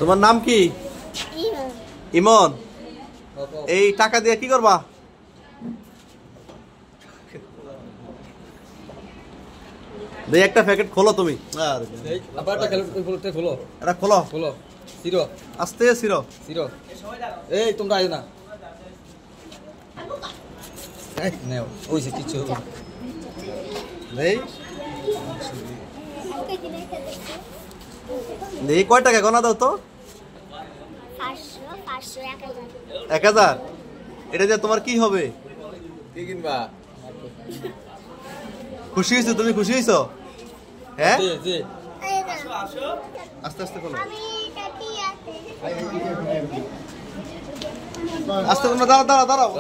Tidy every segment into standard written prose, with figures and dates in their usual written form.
তোমার নাম কি? ইমন। এই টাকা দিয়ে কি করবা? দে একটা প্যাকেট খোলো তুমি। এটা খোলো। আস্তে সিরো। এই তোমরা আইও না। ওইসে কিছু নেই। কয় টাকা গোনা দাও তো? 1000। এটা যে তোমার কি হবে? কি কিনবা? খুশি হয়েছো? তুমি খুশি হয়েছো? হ্যাঁ, আস্তে আস্তে করো। আস্তে তোমরা দাঁড়াও।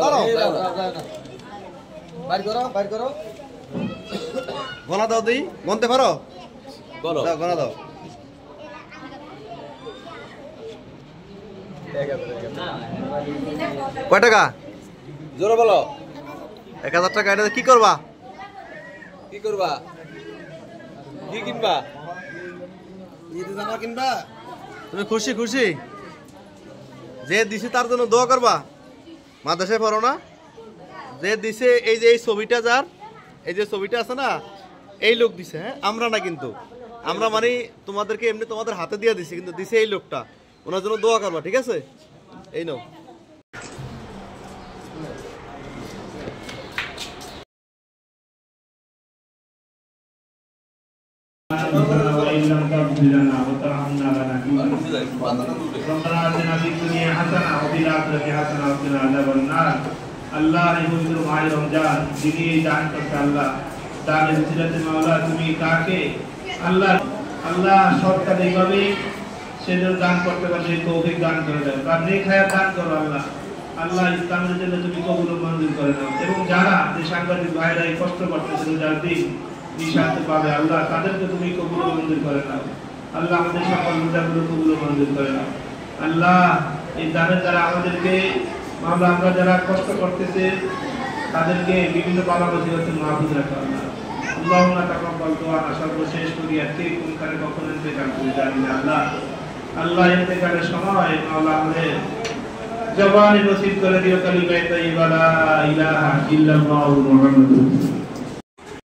বাইর করো। গোনা দাও দিই। গনতে পারো? বলো। গোনা দাও। কয় টাকা? জোরে বলো। 1000 টাকা। এটা কি করবা? কি কিনবা? জামা কিনবা? তুমি খুশি? যে দিছে তার জন্য দোয়া করবা। মাদ্রাসায় পড়ো না? যে দিছে, এই যে এই ছবিটা, যার এই যে ছবিটা আছে না, এই লোক দিছে। হ্যাঁ, আমরা না কিন্তু। আমরা মানে তোমাদেরকে এমনি তোমাদের হাতে দিয়ে দিছি, কিন্তু দিছে এই লোকটা। ওনার জন্য দোয়া করবা, ঠিক আছে? এই নাও। আল্লাহ এই পবিত্র মাহে রমজান যিনি এই দান করতে, আল্লাহ দানের উসিলাতে মাওলা তুমি তাকে আল্লাহ সৎকার এইভাবে সেজন্য দান করতে পারে সেই তৌফিক দান করে দাও। তার নেক হায়াত দান করো আল্লাহ ইসলামের জন্য তুমি কবুল ও মঞ্জুর করে নাও। এবং যারা যে সাংবাদিক ভাইরা এই কষ্ট করতেছে যার দিন নিঃস্বার্থ পাবে, আল্লাহ তাদেরকে তুমি কবুল ও মঞ্জুর করে নাও। আল্লাহ আমাদের সকল রোজাগুলো কবুল ও মঞ্জুর করে নাও। আল্লাহ এই দানের দ্বারা আমাদেরকে মাওলা, আমরা যারা কষ্ট করতেছে তাদেরকে বিভিন্ন বালা মুসিবত মাহফুজ রাখো আল্লাহুম্মা তাকাব্বাল দুআ। সর্বশেষ করি আজকে কোনখানে কখন ইন্তেকাল করে জানি না আল্লাহ ইন্তেকালের সময় মাওলা আমাদের জবানে নসিব করে দিও কালিমা তাইয়্যিবা লা ইলাহা ইল্লাল্লাহু মুহাম্মাদুর রাসূলুল্লাহ।